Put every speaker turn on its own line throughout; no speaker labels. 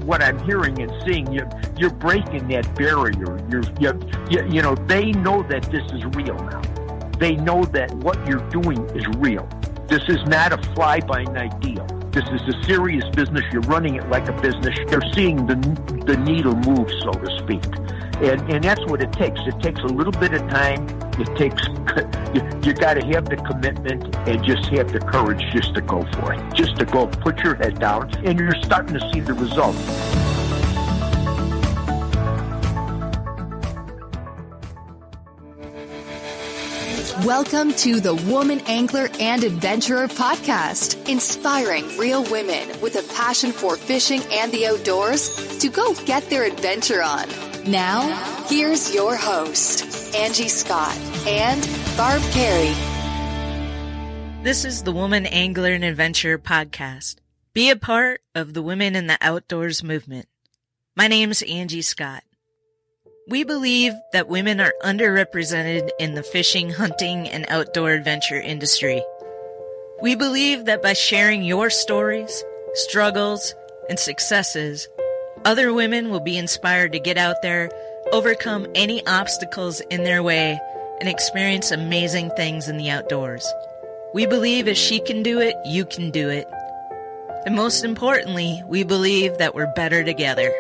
what I'm hearing and seeing, you're breaking that barrier. You know, they know that this is real now. They know that what you're doing is real. This is not a fly-by-night deal. This is a serious business. You're running it like a business. You're seeing the needle move, so to speak. And that's what it takes. It takes a little bit of time. It takes, you got to have the commitment and just have the courage just to go for it. Just to go, put your head down, and you're starting to see the results.
Welcome to the Woman Angler and Adventurer podcast, inspiring real women with a passion for fishing and the outdoors to go get their adventure on. Now, here's your host, Angie Scott and Barb Carey.
This is the Woman Angler and Adventurer podcast. Be a part of the Women in the Outdoors movement. My name's Angie Scott. We believe that women are underrepresented in the fishing, hunting, and outdoor adventure industry. We believe that by sharing your stories, struggles, and successes, other women will be inspired to get out there, overcome any obstacles in their way, and experience amazing things in the outdoors. We believe if she can do it, you can do it. And most importantly, we believe that we're better together.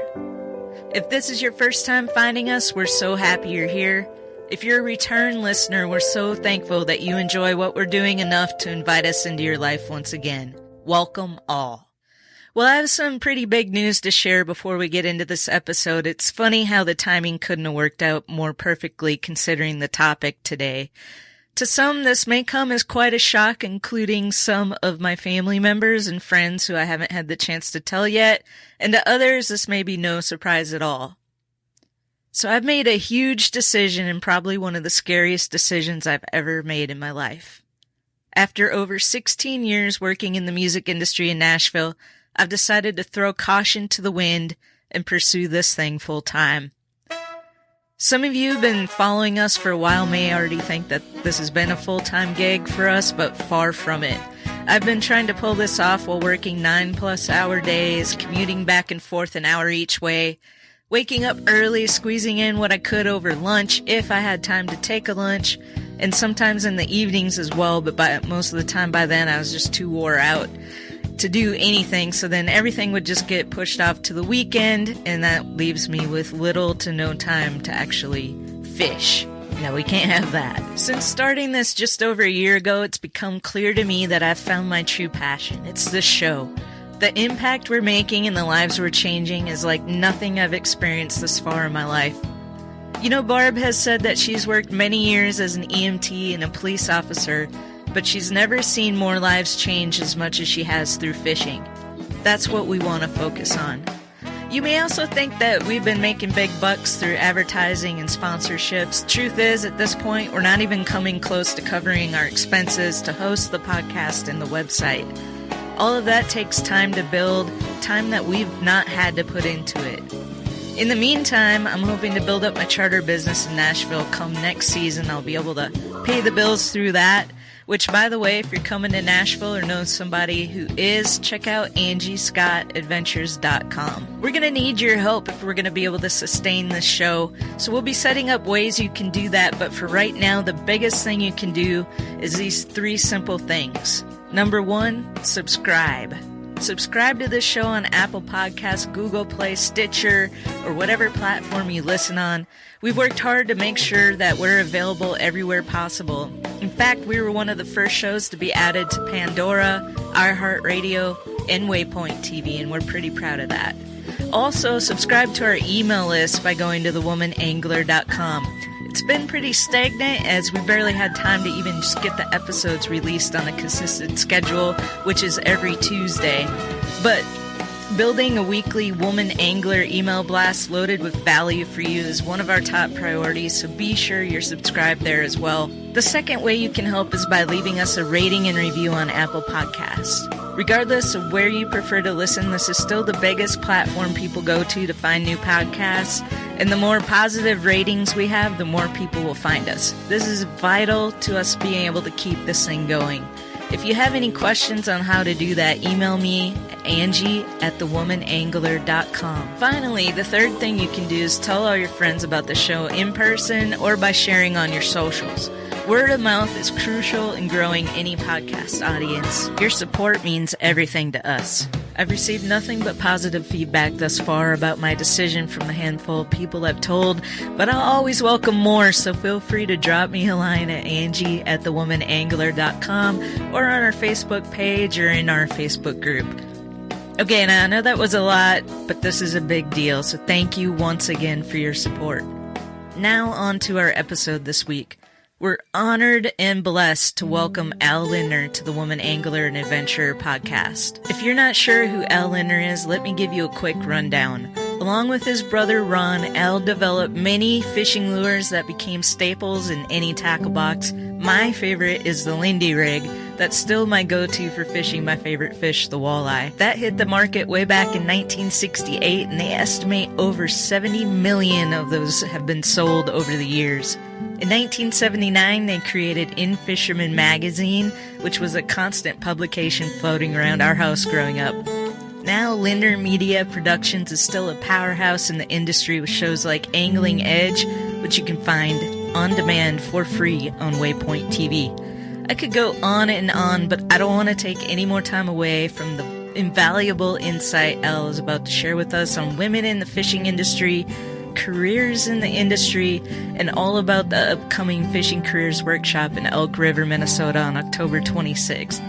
If this is your first time finding us, we're so happy you're here. If you're a return listener, we're so thankful that you enjoy what we're doing enough to invite us into your life once again. Welcome all. Well, I have some pretty big news to share before we get into this episode. It's funny how the timing couldn't have worked out more perfectly considering the topic today. To some, this may come as quite a shock, including some of my family members and friends who I haven't had the chance to tell yet, and to others, this may be no surprise at all. So I've made a huge decision, and probably one of the scariest decisions I've ever made in my life. After over 16 years working in the music industry in Nashville, I've decided to throw caution to the wind and pursue this thing full time. Some of you who've been following us for a while may already think that this has been a full-time gig for us, but far from it. I've been trying to pull this off while working 9+ hour days, commuting back and forth an hour each way, waking up early, squeezing in what I could over lunch if I had time to take a lunch, and sometimes in the evenings as well, but most of the time by then I was just too wore out to do anything, so then everything would just get pushed off to the weekend, and that leaves me with little to no time to actually fish. No, we can't have that. Since starting this just over a year ago, it's become clear to me that I've found my true passion. It's this show. The impact we're making and the lives we're changing is like nothing I've experienced this far in my life. You know, Barb has said that she's worked many years as an EMT and a police officer, but she's never seen more lives change as much as she has through fishing. That's what we want to focus on. You may also think that we've been making big bucks through advertising and sponsorships. Truth is, at this point, we're not even coming close to covering our expenses to host the podcast and the website. All of that takes time to build, time that we've not had to put into it. In the meantime, I'm hoping to build up my charter business in Nashville. Come next season, I'll be able to pay the bills through that. Which, by the way, if you're coming to Nashville or know somebody who is, check out angiescottadventures.com. We're going to need your help if we're going to be able to sustain this show, so we'll be setting up ways you can do that, but for right now, the biggest thing you can do is these 3 simple things. Number 1, subscribe. Subscribe to this show on Apple Podcasts, Google Play, Stitcher, or whatever platform you listen on. We've worked hard to make sure that we're available everywhere possible. In fact, we were one of the first shows to be added to Pandora, iHeartRadio, and Waypoint TV, and we're pretty proud of that. Also, subscribe to our email list by going to thewomanangler.com. It's been pretty stagnant as we barely had time to even just get the episodes released on a consistent schedule, which is every Tuesday. But building a weekly Woman Angler email blast loaded with value for you is one of our top priorities, so be sure you're subscribed there as well. The second way you can help is by leaving us a rating and review on Apple Podcasts. Regardless of where you prefer to listen, this is still the biggest platform people go to find new podcasts, and the more positive ratings we have, the more people will find us. This is vital to us being able to keep this thing going. If you have any questions on how to do that, email me, Angie@thewomanangler.com. Finally, the third thing you can do is tell all your friends about the show in person or by sharing on your socials. Word of mouth is crucial in growing any podcast audience. Your support means everything to us. I've received nothing but positive feedback thus far about my decision from the handful of people I've told, but I'll always welcome more, so feel free to drop me a line at Angie@thewomanangler.com or on our Facebook page or in our Facebook group. Okay, now I know that was a lot, but this is a big deal, so thank you once again for your support. Now on to our episode this week. We're honored and blessed to welcome Al Lindner to the Woman Angler and Adventurer podcast. If you're not sure who Al Lindner is, let me give you a quick rundown. Along with his brother Ron, Al developed many fishing lures that became staples in any tackle box. My favorite is the Lindy rig. That's still my go-to for fishing my favorite fish, the walleye. That hit the market way back in 1968, and they estimate over 70 million of those have been sold over the years. In 1979, they created In Fisherman magazine, which was a constant publication floating around our house growing up. Now, Lindner Media Productions is still a powerhouse in the industry with shows like Angling Edge, which you can find on demand for free on Waypoint TV. I could go on and on, but I don't want to take any more time away from the invaluable insight Al is about to share with us on women in the fishing industry, careers in the industry, and all about the upcoming Fishing Careers Workshop in Elk River, Minnesota on October 26th.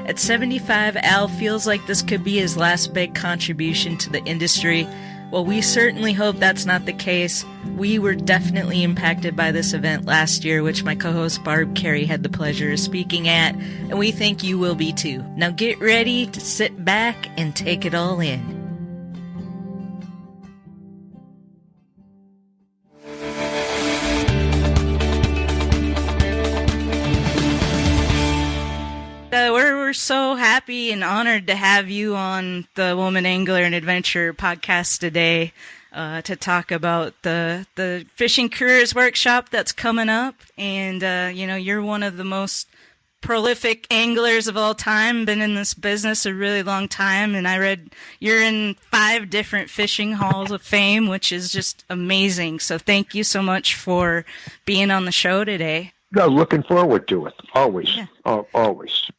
At 75, Al feels like this could be his last big contribution to the industry. Well, we certainly hope that's not the case. We were definitely impacted by this event last year, which my co-host Barb Carey had the pleasure of speaking at, and we think you will be too. Now get ready to sit back and take it all in. We're so happy and honored to have you on the Woman Angler and Adventure podcast today to talk about the Fishing Careers Workshop that's coming up. And, you're one of the most prolific anglers of all time, been in this business a really long time. And I read you're in 5 different fishing halls of fame, which is just amazing. So thank you so much for being on the show today.
No, looking forward to it. Always. Yeah. Always.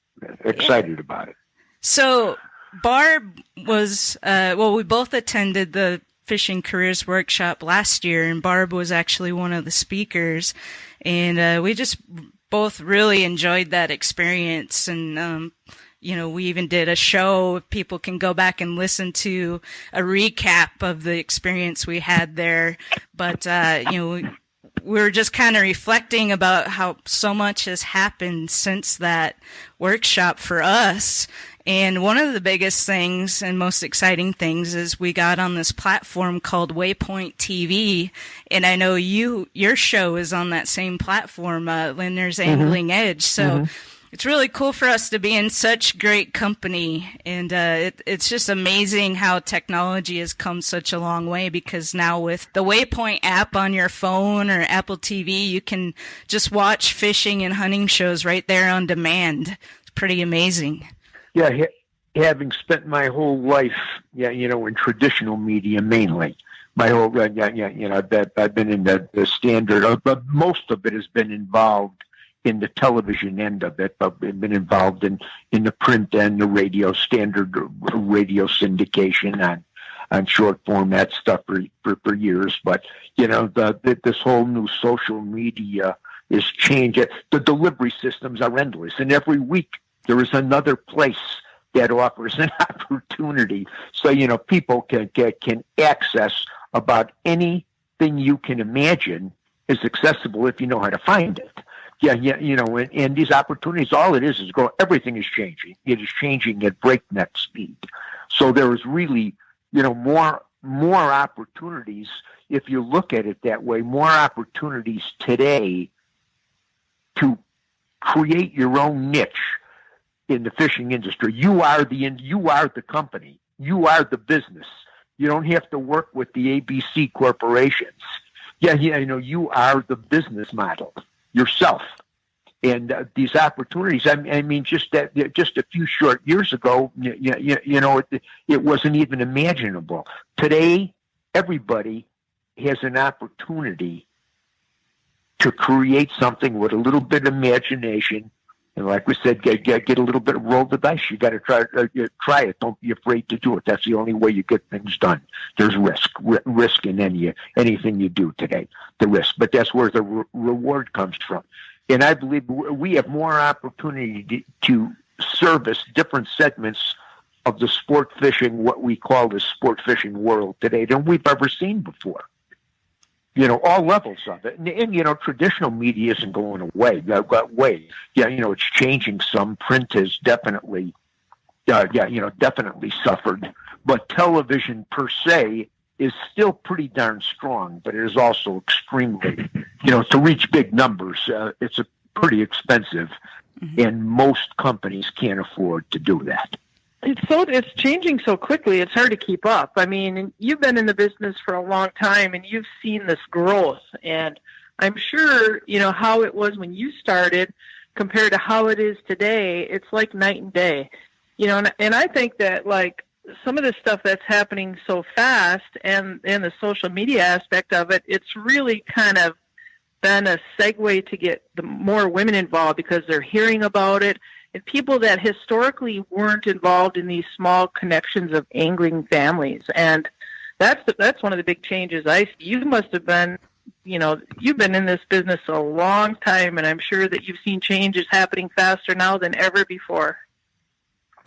Excited about it.
So Barb was, we both attended the Fishing Careers Workshop last year, and Barb was actually one of the speakers, and we just both really enjoyed that experience. And we even did a show. People can go back and listen to a recap of the experience we had there. But we were just kind of reflecting about how so much has happened since that workshop for us. And one of the biggest things and most exciting things is we got on this platform called Waypoint TV. And I know your show is on that same platform, Lindner's Angling Edge. So it's really cool for us to be in such great company. And it's just amazing how technology has come such a long way, because now with the Waypoint app on your phone or Apple TV, you can just watch fishing and hunting shows right there on demand. It's pretty amazing.
Yeah, having spent my whole life, in traditional media mainly, my whole, I've been in the standard, but most of it has been involved in the television end of it, but we've been involved in the print and the radio, standard radio syndication on short format stuff for years. But, this whole new social media is changing. The delivery systems are endless, and every week there is another place that offers an opportunity. So, people can access about anything you can imagine is accessible if you know how to find it. And these opportunities, all it is growing. Everything is changing. It is changing at breakneck speed. So there is really, more opportunities, if you look at it that way, more opportunities today to create your own niche in the fishing industry. You are the company. You are the business. You don't have to work with the ABC corporations. You are the business model yourself. And these opportunities, I mean, just a few short years ago, it wasn't even imaginable. Today, everybody has an opportunity to create something with a little bit of imagination. And like we said, get a little bit of roll the dice. You got to try it. Don't be afraid to do it. That's the only way you get things done. There's risk in anything you do today. The risk, but that's where the reward comes from. And I believe we have more opportunity to service different segments of the sport fishing, what we call the sport fishing world today, than we've ever seen before. All levels of it. And traditional media isn't going away. It's changing some. Print has definitely suffered. But television per se is still pretty darn strong, but it is also extremely, to reach big numbers, it's pretty expensive, and most companies can't afford to do that.
It's changing so quickly, it's hard to keep up. I mean, you've been in the business for a long time, and you've seen this growth, and I'm sure, how it was when you started compared to how it is today, it's like night and day. And I think that, like, some of the stuff that's happening so fast and the social media aspect of it, it's really kind of been a segue to get the more women involved because they're hearing about it, and people that historically weren't involved in these small connections of angling families. And that's one of the big changes. You must have been, you've been in this business a long time, and I'm sure that you've seen changes happening faster now than ever before.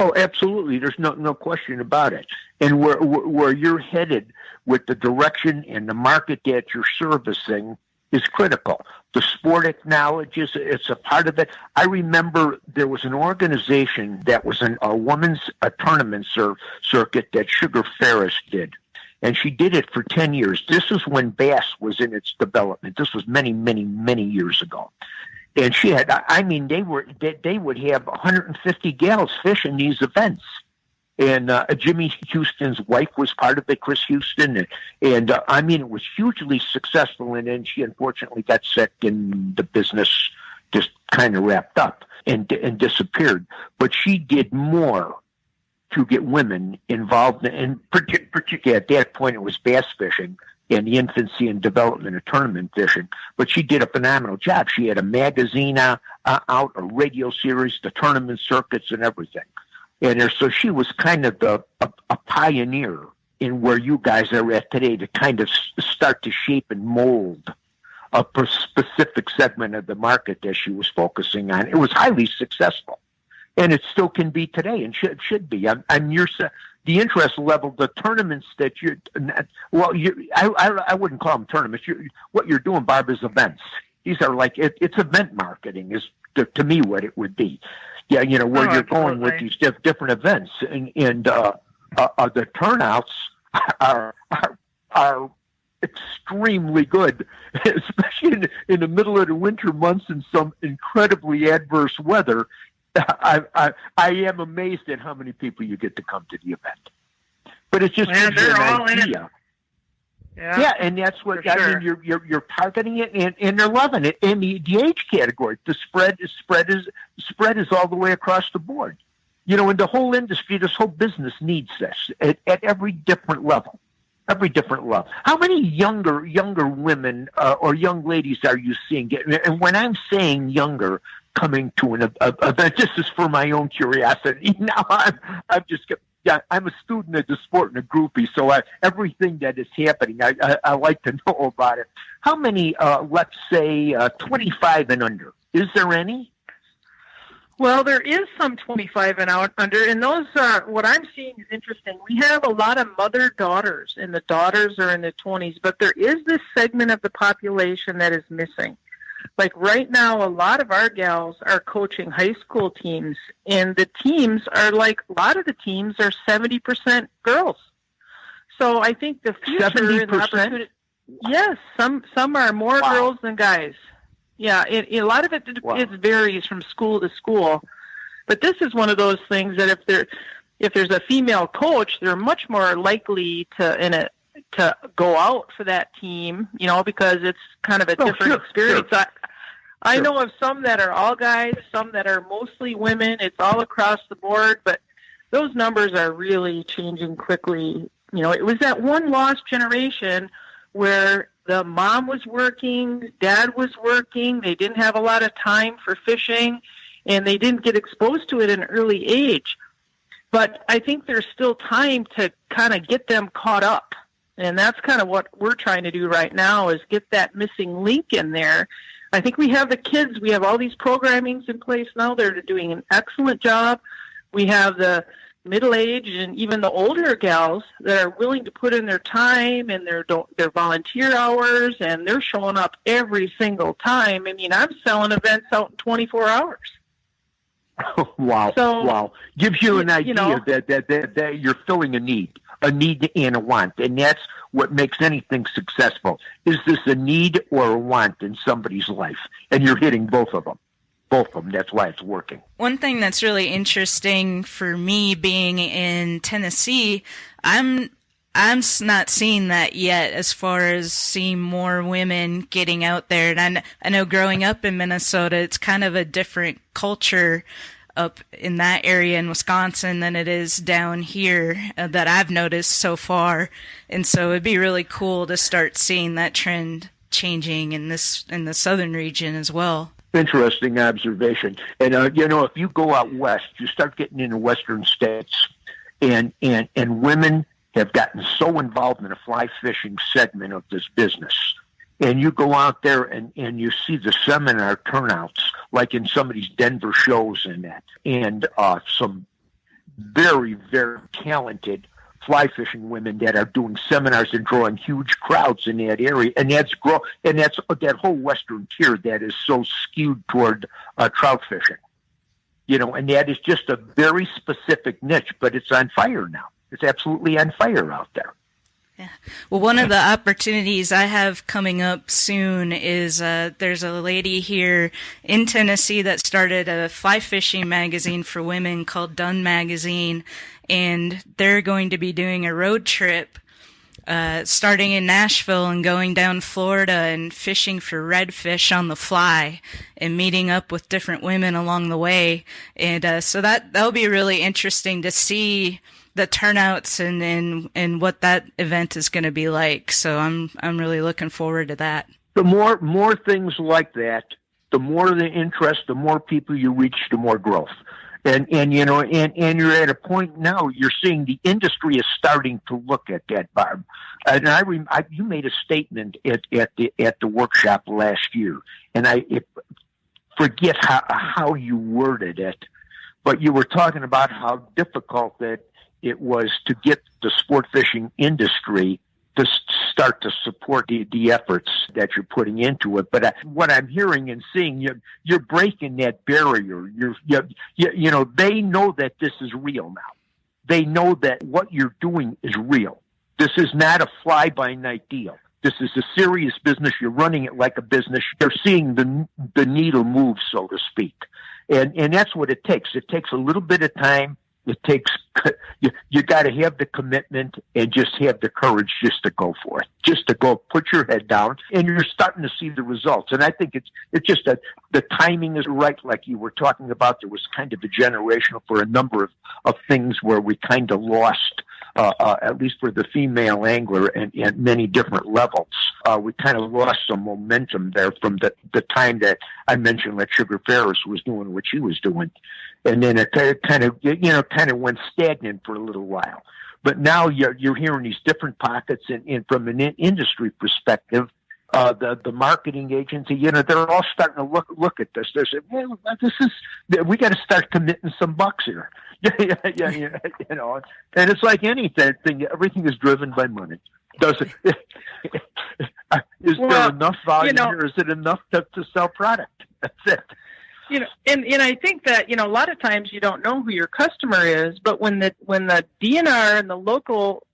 Oh, absolutely. There's no question about it. And where you're headed with the direction and the market that you're servicing is critical. The sport acknowledges it's a part of it. I remember there was an organization that was a women's tournament circuit that Sugar Ferris did. And she did it for 10 years. This is when bass was in its development. This was many, many, many years ago. And she had, they would have 150 gals fishing these events. And Jimmy Houston's wife was part of it, Chris Houston. And it was hugely successful. And then she unfortunately got sick and the business just kind of wrapped up and disappeared. But she did more to get women involved. And particularly at that point, it was bass fishing in the infancy and development of tournament fishing. But she did a phenomenal job. She had a magazine out, a radio series, the tournament circuits and everything. And so she was kind of a pioneer in where you guys are at today to kind of start to shape and mold a specific segment of the market that she was focusing on. It was highly successful. And it still can be today and should be. The interest level, the tournaments that I wouldn't call them tournaments. What you're doing, Barb, is events. These are like, it's event marketing is to me what it would be. Yeah, where you're going with these different events. And the turnouts are extremely good, especially in the middle of the winter months in some incredibly adverse weather. I am amazed at how many people you get to come to the event. But it's just gives you an idea. Yeah, and that's what I mean. You're targeting it, and they're loving it. And the age category, the spread is all the way across the board. In the whole industry, this whole business needs this at every different level. Every different level. How many younger women or young ladies are you seeing? And when I'm saying younger, coming to an event, this is for my own curiosity. Now I'm a student of the sport and a groupie, so everything that is happening, I like to know about it. How many, let's say, 25 and under? Is there any?
Well, there is some 25 and under, and those what I'm seeing is interesting. We have a lot of mother-daughters, and the daughters are in their 20s, but there is this segment of the population that is missing. Like right now, a lot of our gals are coaching high school teams, and the teams are like, a lot of the teams are 70% girls. So I think the future
70%?
Yes, some are more girls than guys. Yeah, a lot of it varies from school to school. But this is one of those things that if there's a female coach, they're much more likely to go out for that team, because it's kind of a different experience. Sure. I know of some that are all guys, some that are mostly women. It's all across the board, but those numbers are really changing quickly. You know, it was that one lost generation where the mom was working, dad was working, they didn't have a lot of time for fishing, and they didn't get exposed to it at an early age. But I think there's still time to kind of get them caught up. And that's kind of what we're trying to do right now, is get that missing link in there. I think we have the kids. We have all these programmings in place now. They're doing an excellent job. We have the middle-aged and even the older gals that are willing to put in their time and their volunteer hours, and they're showing up every single time. I mean, I'm selling events out in 24 hours.
Wow.
So,
wow. Gives you an idea that you're filling a need and a want. And that's what makes anything successful. Is this a need or a want in somebody's life? And you're hitting both of them. Both of them. That's why it's working.
One thing that's really interesting for me being in Tennessee, I'm not seeing that yet as far as seeing more women getting out there. And I know growing up in Minnesota, it's kind of a different culture up in that area in Wisconsin than it is down here that I've noticed so far. And so it'd be really cool to start seeing that trend changing in the southern region as well.
Interesting observation. And, if you go out west, you start getting into western states, and women have gotten so involved in the fly fishing segment of this business. And you go out there and you see the seminar turnouts, like in some of these Denver shows and that, and some very, very talented fly fishing women that are doing seminars and drawing huge crowds in that area. And that's that whole western tier that is so skewed toward trout fishing. And that is just a very specific niche, but it's on fire now. It's absolutely on fire out there.
Yeah. Well, one of the opportunities I have coming up soon is there's a lady here in Tennessee that started a fly fishing magazine for women called Dun Magazine, and they're going to be doing a road trip starting in Nashville and going down Florida and fishing for redfish on the fly and meeting up with different women along the way. And so that'll be really interesting to see the turnouts and what that event is going to be like. So I'm really looking forward to that.
The more things like that, the more the interest, the more people you reach, the more growth. And you're at a point now, you're seeing the industry is starting to look at that, Barb. And you made a statement at the workshop last year, and I forget how you worded it, but you were talking about how difficult that it was to get the sport fishing industry to start to support the efforts that you're putting into it. But what I'm hearing and seeing, you're breaking that barrier. They know that this is real now. They know that what you're doing is real. This is not a fly-by-night deal. This is a serious business. You're running it like a business. You're seeing the needle move, so to speak. And that's what it takes. It takes a little bit of time. It takes, you got to have the commitment and just have the courage just to go for it, just to go put your head down, and you're starting to see the results. And I think it's just that the timing is right, like you were talking about. There was kind of a generational for a number of things where we kind of lost, at least for the female angler and at many different levels. We kind of lost some momentum there from the time that I mentioned that Sugar Ferris was doing what she was doing. And then it kind of went stagnant for a little while. But now you're hearing these different pockets, and from an industry perspective, the marketing agency, they're all starting to look at this. They say, well, we got to start committing some bucks here. Yeah, and it's like anything, everything is driven by money. Is there enough volume here? Is it enough to sell product? That's it.
And I think that, a lot of times you don't know who your customer is, but when the DNR and the local,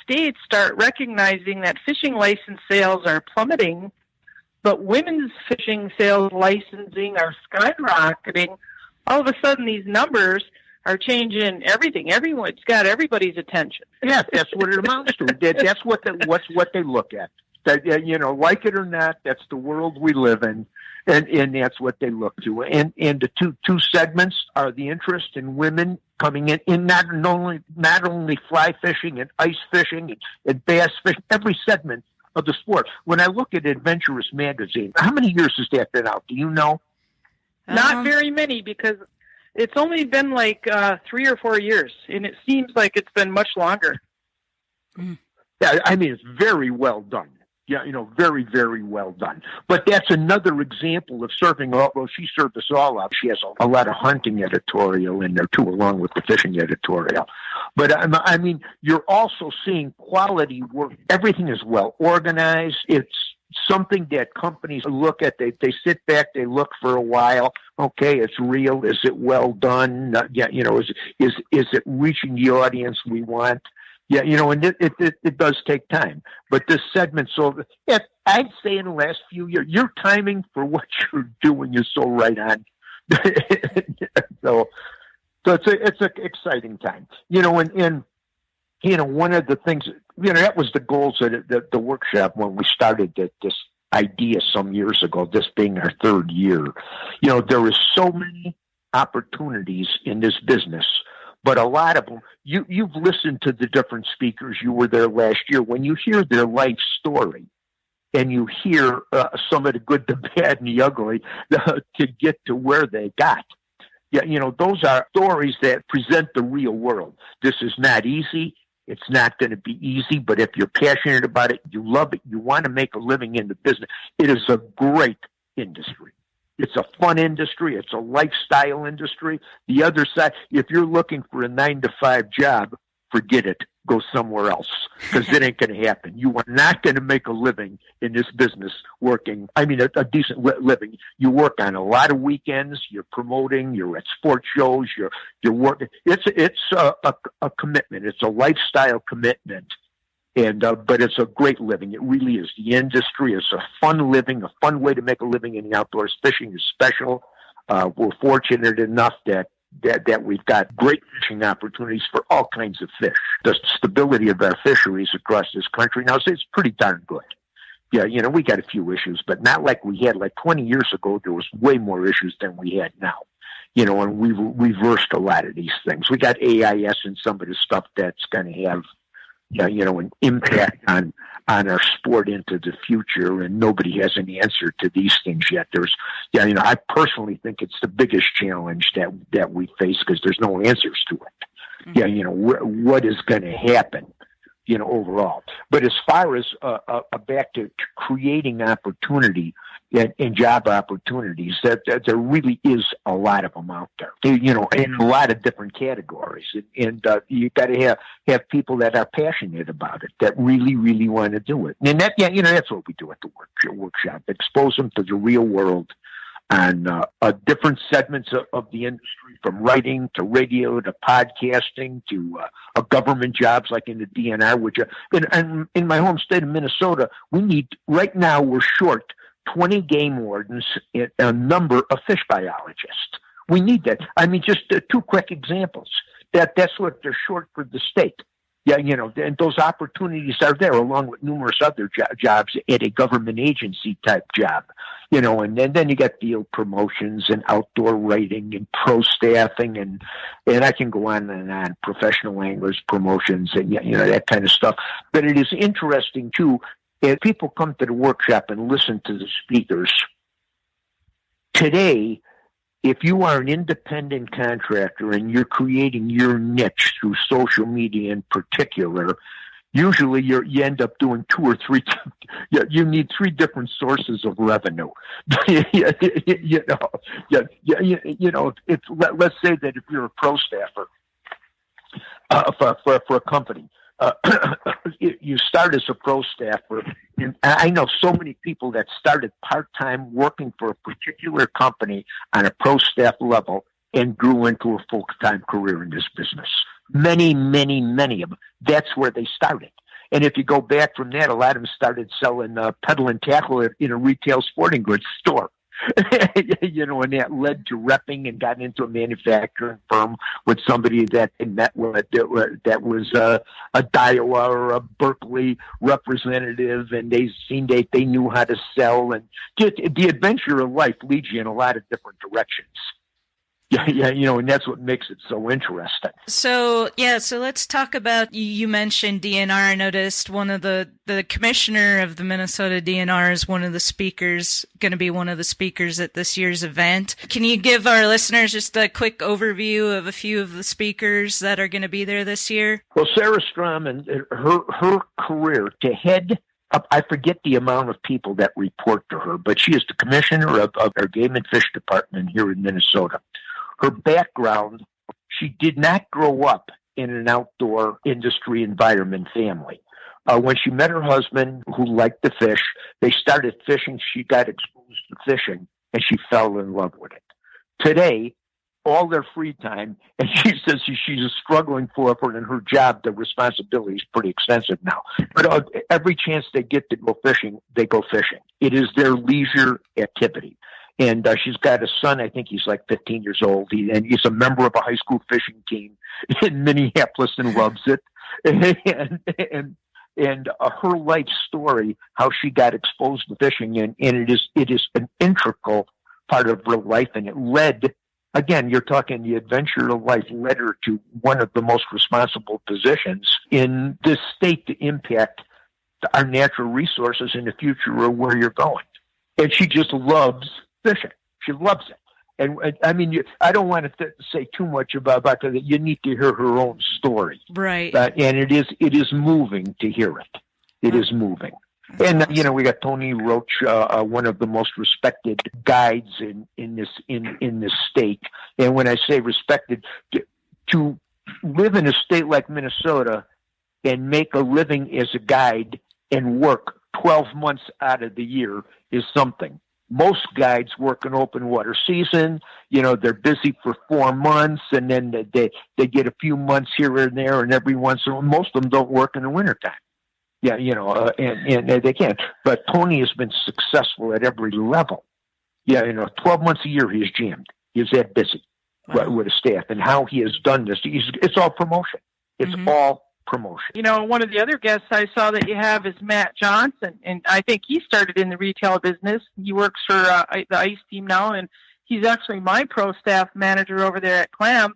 states start recognizing that fishing license sales are plummeting, but women's fishing sales licensing are skyrocketing, all of a sudden these numbers are changing everything. Everyone's got everybody's attention.
Yeah, that's what it amounts to. That's what they look at. That, like it or not, that's the world we live in. And that's what they look to. And the two segments are the interest in women coming in not only fly fishing and ice fishing and bass fishing, every segment of the sport. When I look at Adventurous Magazine, how many years has that been out? Do you know?
Not very many, because it's only been like 3 or 4 years, and it seems like it's been much longer.
Yeah, I mean, it's very well done. Yeah, very, very well done. But that's another example of serving. Well, she served us all up. She has a lot of hunting editorial in there, too, along with the fishing editorial. But, I mean, you're also seeing quality work. Everything is well organized. It's something that companies look at. They sit back, they look for a while. Okay, it's real. Is it well done? Is it reaching the audience we want? Yeah, and it does take time. But this segment, I'd say in the last few years, your timing for what you're doing is so right on. so it's an exciting time. And one of the things, that was the goals of the workshop when we started this idea some years ago, this being our third year. There is so many opportunities in this business, but a lot of them, you've listened to the different speakers. You were there last year. When you hear their life story and you hear some of the good, the bad, and the ugly to get to where they got, those are stories that present the real world. This is not easy. It's not going to be easy, but if you're passionate about it, you love it, you want to make a living in the business, it is a great industry. It's a fun industry. It's a lifestyle industry. The other side, if you're looking for a 9-to-5 job, forget it. Go somewhere else, because it ain't going to happen. You are not going to make a living in this business working. I mean, a decent living. You work on a lot of weekends. You're promoting. You're at sports shows. You're working. It's a commitment. It's a lifestyle commitment. And but it's a great living. It really is. The industry is a fun living, a fun way to make a living in the outdoors. Fishing is special. We're fortunate enough that we've got great fishing opportunities for all kinds of fish. The stability of our fisheries across this country now is pretty darn good. Yeah, we got a few issues, but not like we had. Like 20 years ago, there was way more issues than we had now. And we've reversed a lot of these things. We got AIS and some of the stuff that's going to have an impact on our sport into the future, and nobody has an answer to these things yet. I personally think it's the biggest challenge that we face, because there's no answers to it. Mm-hmm. What is going to happen, overall. But as far as back to creating opportunity and job opportunities, that there really is a lot of them out there, in a lot of different categories. And you got to have people that are passionate about it, that really, really want to do it. And that's what we do at the workshop, expose them to the real world on different segments of the industry, from writing to radio to podcasting to government jobs like in the DNR, which in my home state of Minnesota, right now we're short 20 game wardens and a number of fish biologists. We need that. I mean, just two quick examples. That's what they're short for the state. Yeah, and those opportunities are there, along with numerous other jobs at a government agency type job. And then you got field promotions and outdoor writing and pro staffing and I can go on and on, professional anglers promotions and that kind of stuff. But it is interesting too, if people come to the workshop and listen to the speakers today. If you are an independent contractor and you're creating your niche through social media in particular, usually you end up doing 2 or 3. You need 3 different sources of revenue. Let's say that if you're a pro staffer for a company. You start as a pro staffer, and I know so many people that started part-time working for a particular company on a pro staff level and grew into a full-time career in this business. Many, many, many of them. That's where they started. And if you go back from that, a lot of them started selling pedal and tackle in a retail sporting goods store. And that led to repping and got into a manufacturing firm with somebody that they met with that was a Daiwa or a Berkeley representative, and they knew how to sell. And just, the adventure of life leads you in a lot of different directions. Yeah, and that's what makes it so interesting.
So let's talk about, you mentioned DNR. I noticed one of the commissioner of the Minnesota DNR is going to be one of the speakers at this year's event. Can you give our listeners just a quick overview of a few of the speakers that are going to be there this year?
Well, Sarah Strom and her career to head up, I forget the amount of people that report to her, but she is the commissioner of our Game and Fish Department here in Minnesota. Her background, she did not grow up in an outdoor industry environment family. When she met her husband, who liked to fish, they started fishing. She got exposed to fishing, and she fell in love with it. Today, all their free time, and she says she's struggling for it in her job. The responsibility is pretty extensive now. But every chance they get to go fishing, they go fishing. It is their leisure activity. And she's got a son, I think he's like 15 years old, and he's a member of a high school fishing team in Minneapolis and loves it. And her life story, how she got exposed to fishing, and it is an integral part of her life, and it led, again, you're talking the adventure of life led her to one of the most responsible positions in this state to impact our natural resources in the future of where you're going. And she just loves fishing. She loves it. And I mean, I don't want to say too much about that. You need to hear her own story.
Right.
And it is moving to hear it. It is moving. And,
awesome.
We got Tony Roach, one of the most respected guides in this state. And when I say respected, to live in a state like Minnesota and make a living as a guide and work 12 months out of the year is something. Most guides work an open water season. They're busy for 4 months, and then they get a few months here and there, and every once in a while, most of them don't work in the wintertime. Yeah, and they can't. But Tony has been successful at every level. Yeah, 12 months a year he's jammed. He's that busy with his staff, and how he has done this. It's all promotion. It's all promotion.
One of the other guests I saw that you have is Matt Johnson, and I think he started in the retail business. He works for the ice team now, and he's actually my pro staff manager over there at Clam.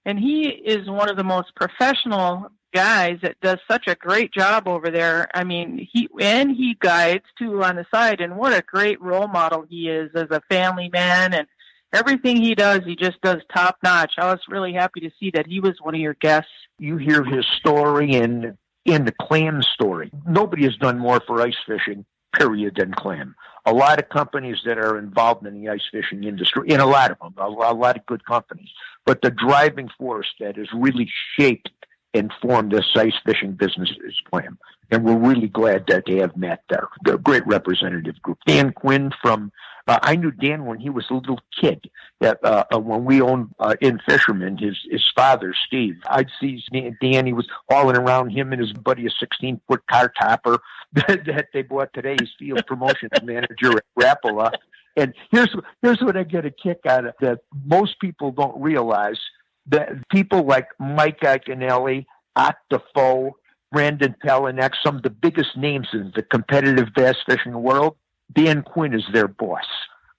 And he is one of the most professional guys that does such a great job over there. I mean, he guides too on the side, and what a great role model he is as a family man, and everything he does, he just does top notch. I was really happy to see that he was one of your guests.
You hear his story and the Clam story. Nobody has done more for ice fishing, period, than Clam. A lot of companies that are involved in the ice fishing industry, and a lot of them, a lot of good companies. But the driving force that has really shaped and formed this ice fishing business is Clam. And we're really glad that they have Matt there. They're a great representative group. Dan Quinn from, I knew Dan when he was a little kid. That when we owned In Fisherman, his father, Steve, I'd see Dan, he was hauling around him and his buddy, a 16-foot car topper that they bought today. He's field promotions manager at Rapala. And here's what I get a kick out of, that most people don't realize, that people like Mike Iaconelli, Octafo, Brandon Pelinek, some of the biggest names in the competitive bass fishing world, Dan Quinn is their boss.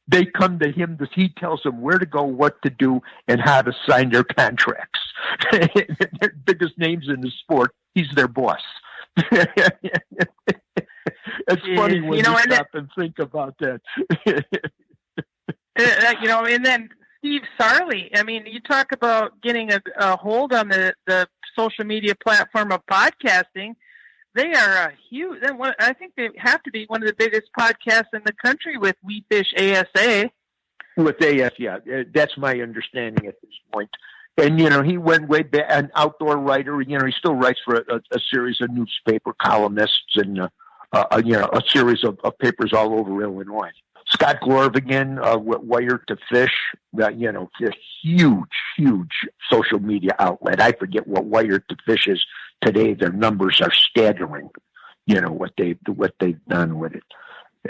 They come to him, he tells them where to go, what to do, and how to sign their contracts. They're biggest names in the sport, he's their boss. It's funny when you stop and think about that.
And then Steve Sarley, I mean, you talk about getting a hold on the social media platform of podcasting. They are huge. I think they have to be one of the biggest podcasts in the country with We Fish ASA.
With AS, yeah. That's my understanding at this point. And, he went way back, an outdoor writer. He still writes for a series of newspaper columnists and, a series of papers all over Illinois. Scott Glorvigan, Wired to Fish, a huge social media outlet. I forget what Wired to Fish is today. Their numbers are staggering, what they've done with it.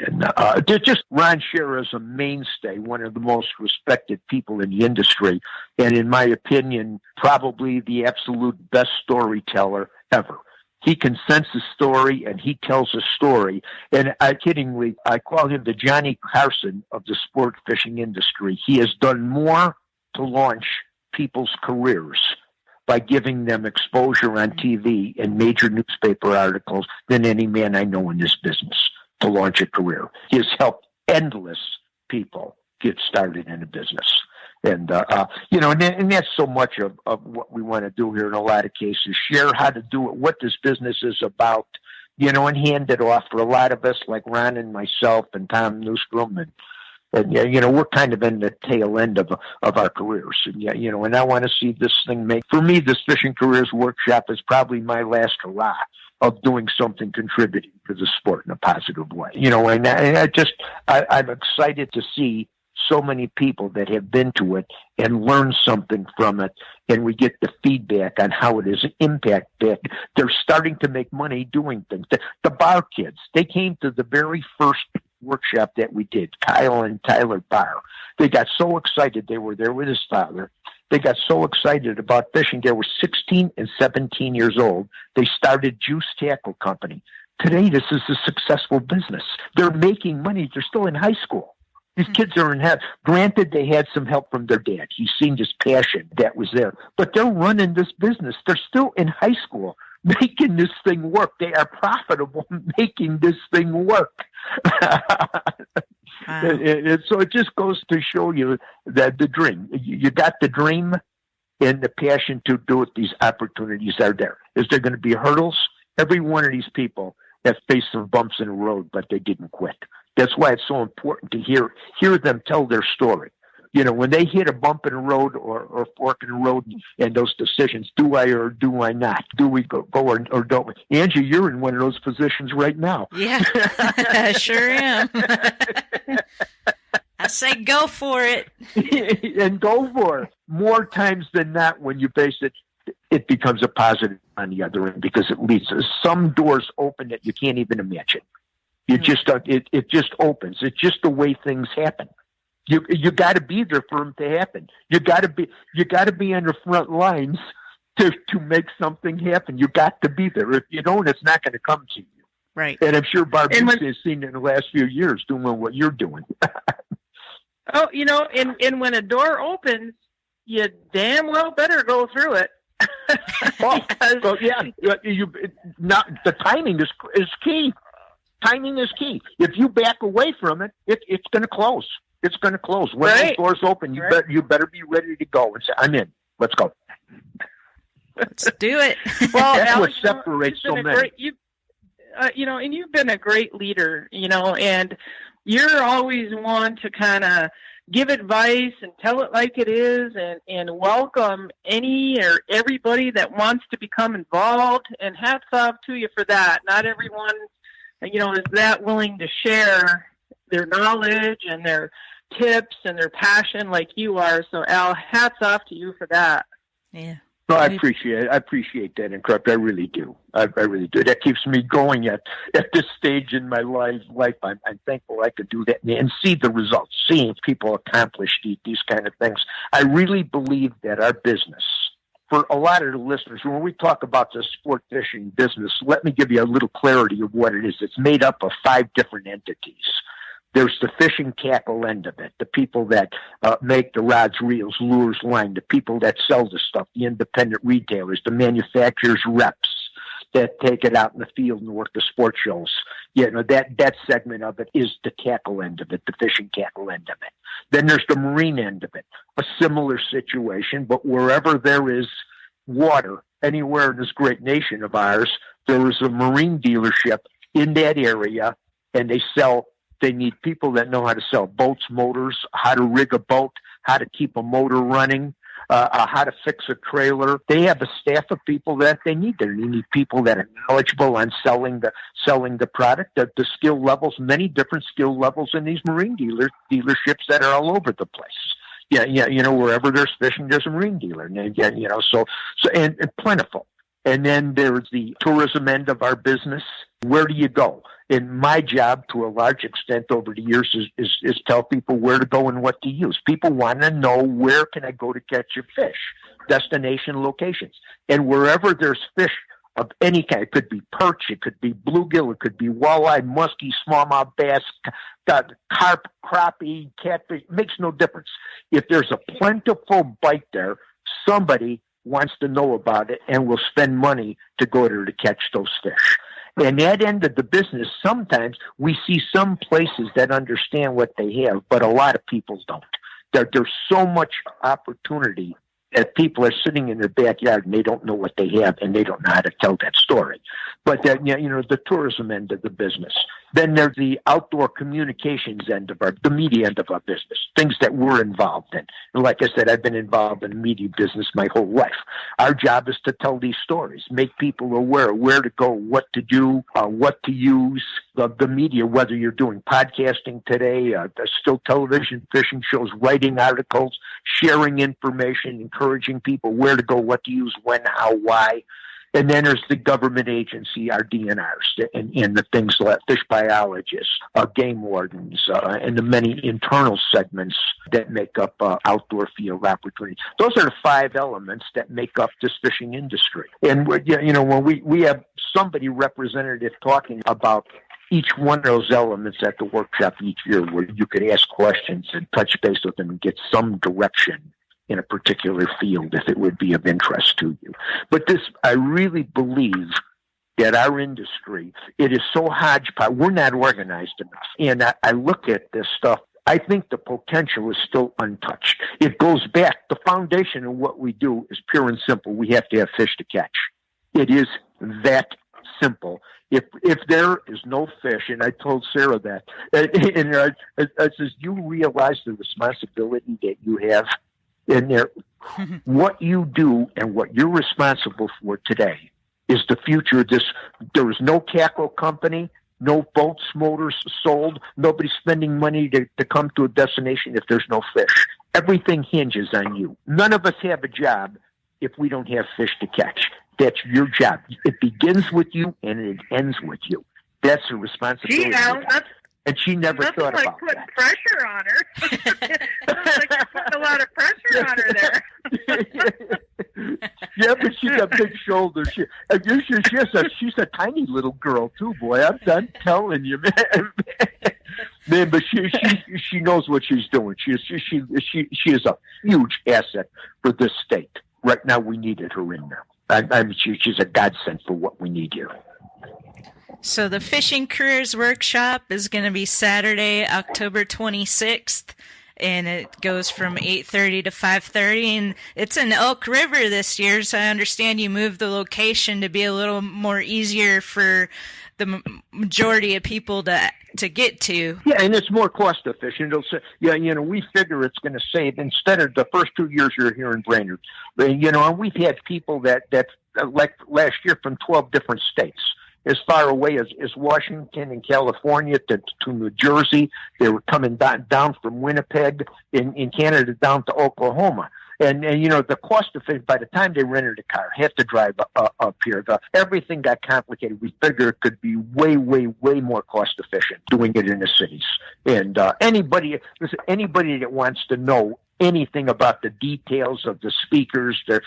And just Ron Scherer is a mainstay, one of the most respected people in the industry, and in my opinion, probably the absolute best storyteller ever. He can sense a story, and he tells a story. And kiddingly, I call him the Johnny Carson of the sport fishing industry. He has done more to launch people's careers by giving them exposure on TV and major newspaper articles than any man I know in this business to launch a career. He has helped endless people get started in a business. And, and that's so much of what we want to do here in a lot of cases, share how to do it, what this business is about, and hand it off for a lot of us like Ron and myself and Tom Newstroom. And we're kind of in the tail end of our careers. And I want to see this thing for me, this Fishing Careers Workshop is probably my last hurrah of doing something contributing to the sport in a positive way. I'm excited to see so many people that have been to it and learned something from it, and we get the feedback on how it has impacted. They're starting to make money doing things. The bar kids, they came to the very first workshop that we did, Kyle and Tyler Barr. They got so excited. They were there with his father. They got so excited about fishing. They were 16 and 17 years old. They started Juice Tackle Company. Today, this is a successful business. They're making money. They're still in high school. These kids are in heaven. Granted, they had some help from their dad. He seen this passion that was there. But they're running this business. They're still in high school making this thing work. They are profitable making this thing work. And so it just goes to show you that the dream, you got the dream and the passion to do it. These opportunities are there. Is there going to be hurdles? Every one of these people has faced some bumps in the road, but they didn't quit. That's why it's so important to hear them tell their story. When they hit a bump in the road or fork in the road and those decisions, do I or do I not? Do we go or don't we? Angie, you're in one of those positions right now.
Yeah, I sure am. I say go for it.
And go for it. More times than not, when you face it, it becomes a positive on the other end because it leads to some doors open that you can't even imagine. It just opens. It's just the way things happen. You got to be there for them to happen. You got to be on the front lines to make something happen. You got to be there. If you don't, it's not going to come to you.
Right.
And I'm sure Barbie has seen in the last few years doing what you're doing.
And when a door opens, you damn well better go through it.
The timing is key. Timing is key. If you back away from it, it's going to close. It's going to close. When the doors open, you better be ready to go and say, "I'm in. Let's go."
Let's do it.
Well,
that's
Alex,
what separates so many.
And you've been a great leader, and you're always one to kind of give advice and tell it like it is and welcome any or everybody that wants to become involved. And hats off to you for that. Not everyone, is that willing to share their knowledge and their tips and their passion like you are. So, Al, hats off to you for that.
Yeah.
No, I appreciate it. I appreciate that, and I really do. I really do. That keeps me going at this stage in my life. I'm thankful I could do that and see the results, seeing people accomplish these kind of things. I really believe that our business, for a lot of the listeners, when we talk about the sport fishing business, let me give you a little clarity of what it is. It's made up of 5 different entities. There's the fishing tackle end of it, the people that make the rods, reels, lures, line, the people that sell the stuff, the independent retailers, the manufacturers' reps that take it out in the field and work the sport shows. That segment of it is the tackle end of it, the fishing tackle end of it. Then there's the marine end of it, a similar situation, but wherever there is water, anywhere in this great nation of ours, there is a marine dealership in that area, and they need people that know how to sell boats, motors, how to rig a boat, how to keep a motor running, how to fix a trailer. They have a staff of people that they need there. You need people that are knowledgeable on selling the product, the skill levels, many different skill levels in these marine dealerships that are all over the place. Wherever there's fishing, there's a marine dealer. And again, and plentiful. And then there's the tourism end of our business. Where do you go? And my job, to a large extent over the years, is tell people where to go and what to use. People want to know, where can I go to catch a fish? Destination locations. And wherever there's fish of any kind, it could be perch, it could be bluegill, it could be walleye, muskie, smallmouth bass, carp, crappie, catfish, makes no difference. If there's a plentiful bite there, somebody wants to know about it and will spend money to go there to catch those fish. And that end of the business, sometimes we see some places that understand what they have, but a lot of people don't. There's so much opportunity that people are sitting in their backyard and they don't know what they have and they don't know how to tell that story. But the tourism end of the business. Then there's the outdoor communications end of the media end of our business, things that we're involved in. And like I said, I've been involved in the media business my whole life. Our job is to tell these stories, make people aware of where to go, what to do, what to use. The media, whether you're doing podcasting today, still television, fishing shows, writing articles, sharing information, encouraging people where to go, what to use, when, how, why. And then there's the government agency, our DNRs, and the things like fish biologists, game wardens, and the many internal segments that make up outdoor field opportunity. Those are the 5 elements that make up this fishing industry. And when we have somebody representative talking about each one of those elements at the workshop each year, where you could ask questions and touch base with them and get some direction in a particular field if it would be of interest to you. But I really believe that our industry, it is so hodgepodge. We're not organized enough. And I look at this stuff, I think the potential is still untouched. It goes back. The foundation of what we do is pure and simple. We have to have fish to catch. It is that simple. If there is no fish, and I told Sarah that, and I says, you realize the responsibility that you have in there. What you do and what you're responsible for today is the future of this. There is no tackle company, no boats, motors sold, nobody spending money to come to a destination if there's no fish. Everything hinges on you. None of us have a job if we don't have fish to catch. That's your job. It begins with you and it ends with you. That's a responsibility. And she never thought
like
about
putting
that.
Pressure on her. It's like you're putting a lot of pressure on her there.
Yeah, but she's got big shoulders. She's a tiny little girl too, boy. I'm done telling you, man. Man, but she knows what she's doing. She is a huge asset for this state. Right now, we needed her in there. She's a godsend for what we need here.
So the Fishing Careers Workshop is going to be Saturday, October 26th, and it goes from 8:30 to 5:30, and it's in Elk River this year, so I understand you moved the location to be a little more easier for the majority of people to get to.
Yeah, and it's more cost efficient. It'll say, we figure it's going to save, instead of the first 2 years you're here in Brainerd, and we've had people that like last year from 12 different states, as far away as Washington and California to New Jersey. They were coming down from Winnipeg in Canada down to Oklahoma. And the cost of it, by the time they rented a car, had to drive up here. Everything got complicated. We figured it could be way, way, way more cost efficient doing it in the cities. And anybody that wants to know anything about the details of the speakers, their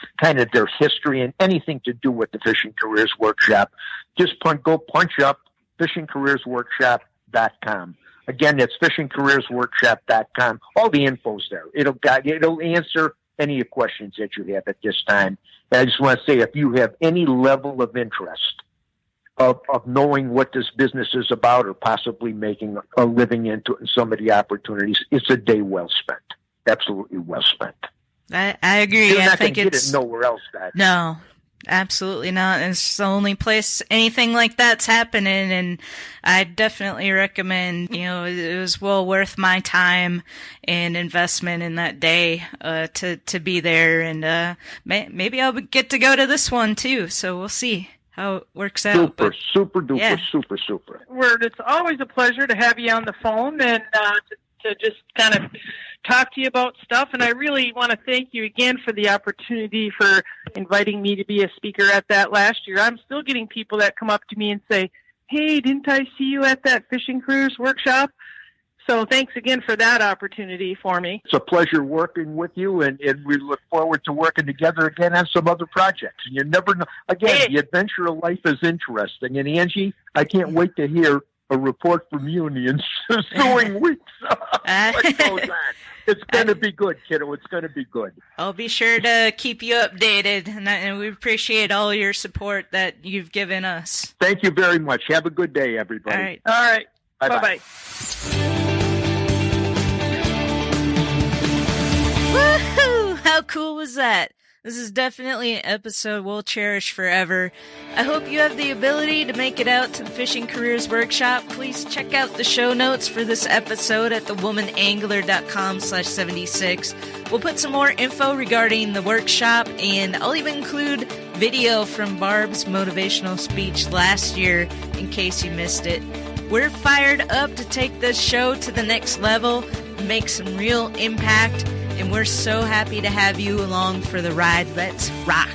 history, and anything to do with the Fishing Careers Workshop, just go punch up fishingcareersworkshop.com. Again, that's fishingcareersworkshop.com. All the info's there. It'll answer any of questions that you have at this time. And I just want to say, if you have any level of interest of knowing what this business is about, or possibly making a living into it and some of the opportunities, it's a day well spent. Absolutely well spent.
I agree.
You're not
I think
going to get
it's
it nowhere else, Dad.
No, absolutely not. It's the only place anything like that's happening, and I definitely recommend. It was well worth my time and investment in that day to be there, and maybe I'll get to go to this one too. So we'll see how it works out.
Super duper,
yeah.
super.
Word, it's always a pleasure to have you on the phone and to just kind of talk to you about stuff. And I really want to thank you again for the opportunity for inviting me to be a speaker at that last year. I'm still getting people that come up to me and say, hey, didn't I see you at that fishing cruise workshop? So thanks again for that opportunity for me.
It's a pleasure working with you, and we look forward to working together again on some other projects. And you never know. Again, the adventure of life is interesting. And Angie, I can't wait to hear a report from you in the ensuing weeks. What goes on? It's going to be good, kiddo. It's going to be good.
I'll be sure to keep you updated, and we appreciate all your support that you've given us.
Thank you very much. Have a good day, everybody.
All right.
Bye-bye.
Bye-bye.
Woohoo! How cool was that? This is definitely an episode we'll cherish forever. I hope you have the ability to make it out to the Fishing Careers Workshop. Please check out the show notes for this episode at thewomanangler.com/76. We'll put some more info regarding the workshop, and I'll even include video from Barb's motivational speech last year in case you missed it. We're fired up to take this show to the next level, make some real impact, and we're so happy to have you along for the ride. Let's rock!